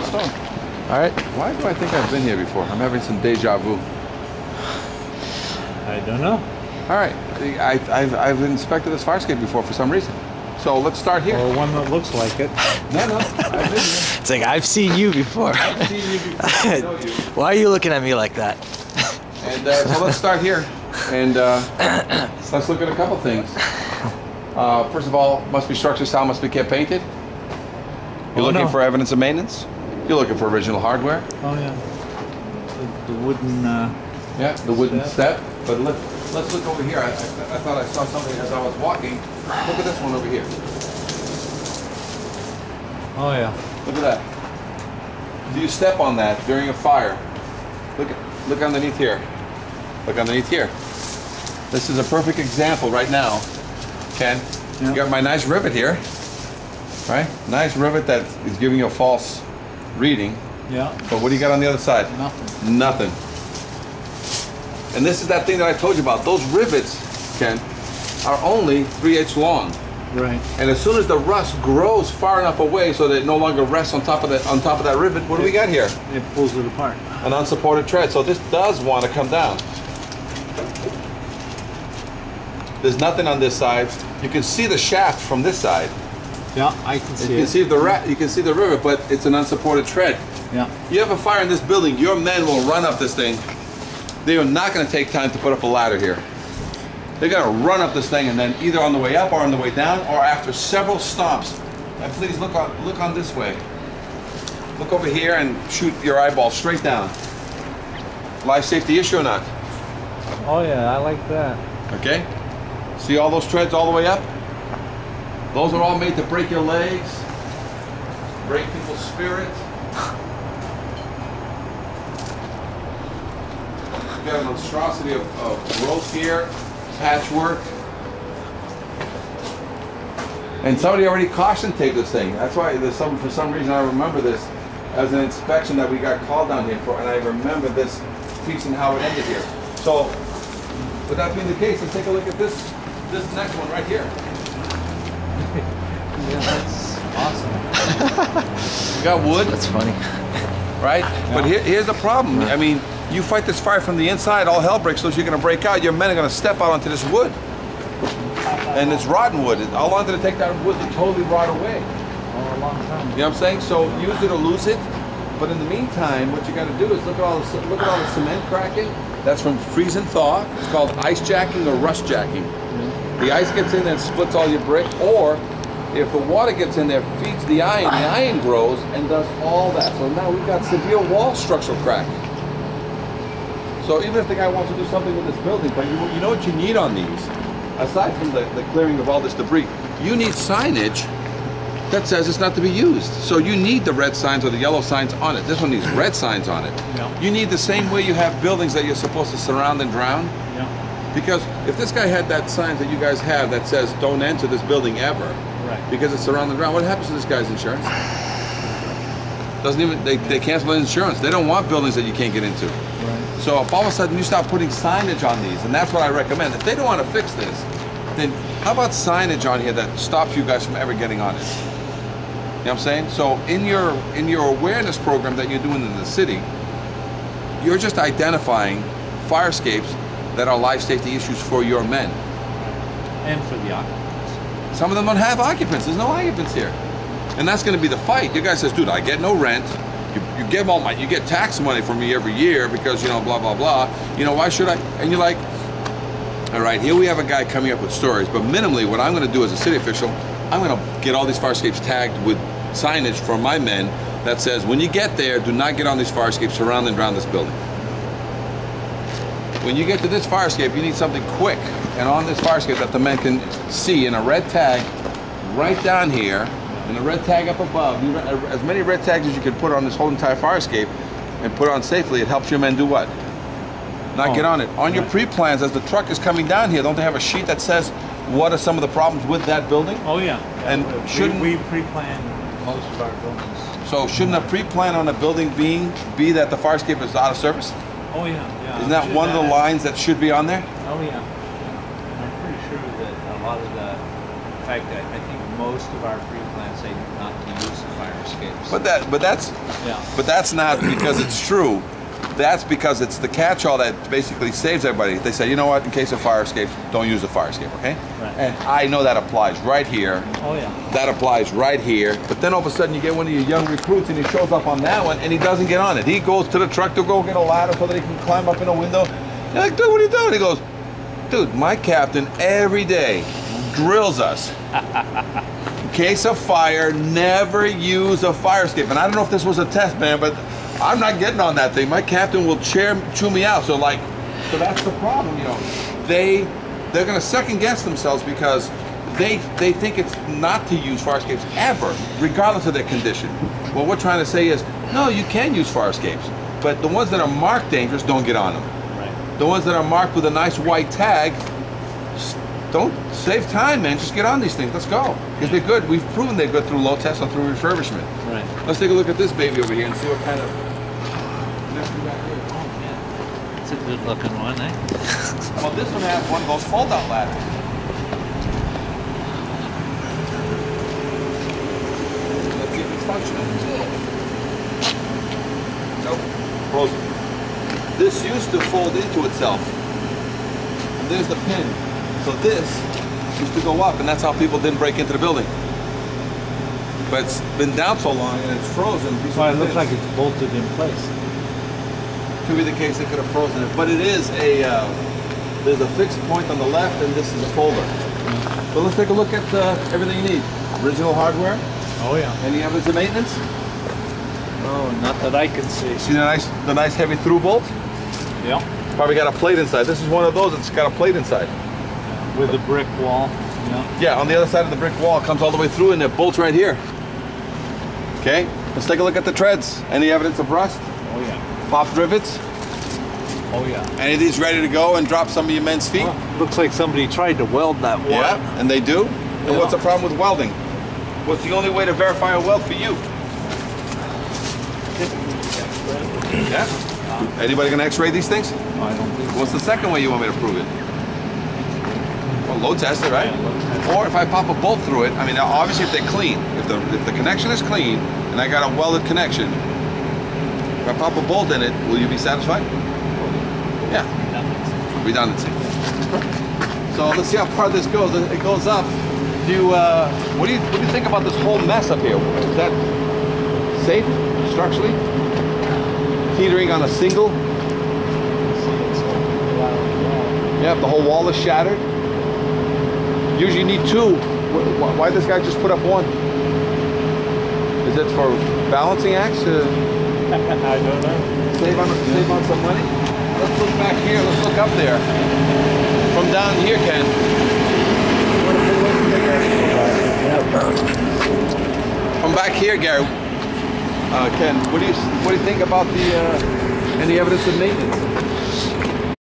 White stone. All right. Why do I think I've been here before? I'm having some deja vu. I don't know. All right. I've inspected this fire escape before for some reason. So let's start here. Or one that looks like it. No, I've been here. It's like, I've seen you before. I've seen you before. I know you. Why are you looking at me like that? And so let's start here. And let's look at a couple things. First of all, must be structure sound, must be kept painted. You're looking for evidence of maintenance. You're looking for original hardware. Oh yeah. The wooden. Yeah, the wooden step. But let's look over here. I thought I saw something as I was walking. Look at this one over here. Oh yeah. Look at that. Do you step on that during a fire? Look underneath here. Look underneath here. This is a perfect example right now. Ken, you got my nice rivet here, right? Nice rivet that is giving you a false reading. Yeah. But what do you got on the other side? Nothing. Nothing. And this is that thing that I told you about. Those rivets, Ken, are only 3/8 long. Right. And as soon as the rust grows far enough away so that it no longer rests on top of that rivet, what do we got here? It pulls it apart. An unsupported tread. So this does want to come down. There's nothing on this side. You can see the shaft from this side. Yeah, I can see it. You can see the rivet, but it's an unsupported tread. Yeah. You have a fire in this building, your men will run up this thing. They are not going to take time to put up a ladder here. They're going to run up this thing, and then either on the way up or on the way down, or after several stops. And please look on this way. Look over here and shoot your eyeball straight down. Life safety issue or not? Oh yeah, I like that. Okay. See all those treads all the way up? Those are all made to break your legs, break people's spirit. You got a monstrosity of growth here, patchwork. And somebody already caution taped this thing. That's why for some reason I remember this as an inspection that we got called down here for, and I remember this piece and how it ended here. So, with that being the case, let's take a look at this next one right here. Yeah, that's awesome. You got wood. That's funny. Right? Yeah. But here's the problem. I mean, you fight this fire from the inside, all hell breaks loose, you're going to break out. Your men are going to step out onto this wood. And it's rotten wood. How long did it take that wood to totally rot away? Oh, a long time. You know what I'm saying? So use it or lose it. But in the meantime, what you got to do is look at all the cement cracking. That's from freeze and thaw. It's called ice jacking or rust jacking. The ice gets in there and splits all your brick, or if the water gets in there, feeds the iron grows and does all that. So now we've got severe wall structural crack. So even if the guy wants to do something with this building, but you know what you need on these, aside from the clearing of all this debris, you need signage that says it's not to be used. So you need the red signs or the yellow signs on it. This one needs red signs on it. Yeah. You need the same way you have buildings that you're supposed to surround and drown. Yeah. Because if this guy had that sign that you guys have that says don't enter this building ever, Right. because it's surrounded and drown, what happens to this guy's insurance? Doesn't even, they cancel the insurance. They don't want buildings that you can't get into. Right. So if all of a sudden you start putting signage on these, and that's what I recommend. If they don't want to fix this, then how about signage on here that stops you guys from ever getting on it? You know what I'm saying? So in your awareness program that you're doing in the city, you're just identifying fire escapes that are life safety issues for your men. And for the occupants. Some of them don't have occupants. There's no occupants here. And that's going to be the fight. Your guy says, dude, I get no rent. You give all you get tax money from me every year because, you know, blah, blah, blah. You know, why should I? And you're like, all right, here we have a guy coming up with stories, but minimally what I'm going to do as a city official, I'm going to get all these fire escapes tagged with signage for my men that says, when you get there, do not get on these fire escapes, surround and drown this building. When you get to this fire escape, you need something quick and on this fire escape that the men can see in a red tag right down here, and a red tag up above. As many red tags as you can put on this whole entire fire escape and put it on safely, it helps your men do what? Not get on it. On your pre-plans, as the truck is coming down here, don't they have a sheet that says what are some of the problems with that building? Oh yeah. And shouldn't we pre-plan most of our buildings? So shouldn't a pre-plan on a building be that the fire escape is out of service? Oh yeah. Isn't that one of the lines that should be on there? Oh yeah. I'm pretty sure that a lot of the, in fact, I think most of our pre-plans say not to use the fire escape. escapes. But that's not because it's true. That's because it's the catch-all that basically saves everybody. They say, you know what, in case of fire escapes, don't use the fire escape, okay? Right. And I know that applies right here. Oh yeah. That applies right here. But then all of a sudden you get one of your young recruits and he shows up on that one and he doesn't get on it. He goes to the truck to go get a ladder so that he can climb up in a window. You're like, dude, what are you doing? He goes, dude, my captain every day drills us. In case of fire, never use a fire escape. And I don't know if this was a test, man, but I'm not getting on that thing. My captain will chew me out. So that's the problem, you know. They're gonna second guess themselves because they think it's not to use fire escapes ever, regardless of their condition. What we're trying to say is, no, you can use fire escapes, but the ones that are marked dangerous, don't get on them. Right. The ones that are marked with a nice white tag, don't save time, man. Just get on these things. Let's go. Because they're good. We've proven they're good through load tests and through refurbishment. Right. Let's take a look at this baby over here and see what kind of mess we got here. Oh yeah. It's a good looking one, eh? Well, this one has one of those fold-out ladders. Let's see if it's functional. Nope. Frozen. This used to fold into itself. And there's the pin. So this used to go up, and that's how people didn't break into the building. But it's been down so long and it's frozen. Well, it looks like it's bolted in place. Could be the case they could have frozen it, but it is there's a fixed point on the left, and this is a folder. But let's take a look at everything you need. Original hardware. Oh yeah. Any evidence of maintenance? Oh, not that I can see. See the nice heavy through bolt? Yeah. Probably got a plate inside. This is one of those that's got a plate inside. With a brick wall. Yeah. Yeah, on the other side of the brick wall, it comes all the way through, and it bolts right here. Okay, let's take a look at the treads. Any evidence of rust? Oh yeah. Popped rivets? Oh yeah. Any of these ready to go and drop some of your men's feet? Well, looks like somebody tried to weld that one. Yeah, and they do. And Yeah. what's the problem with welding? What's the only way to verify a weld for you? Yeah. Anybody gonna X-ray these things? I don't think so. What's the second way you want me to prove it? Well, load test it, right? Yeah, load test it. Or if I pop a bolt through it, I mean, obviously if they're clean, if the connection is clean and I got a welded connection, if I pop a bolt in it, will you be satisfied? Yeah. Redundancy. So let's see how far this goes. It goes up. What do you think about this whole mess up here? Is that safe structurally? Teetering on a single? Yeah, the whole wall is shattered. Usually you need two. Why this guy just put up one? Is it for balancing acts? I don't know. Save on some money? Let's look back here. Let's look up there. From down here, Ken. From back here, Gary. Ken, what do you think about the any evidence of maintenance?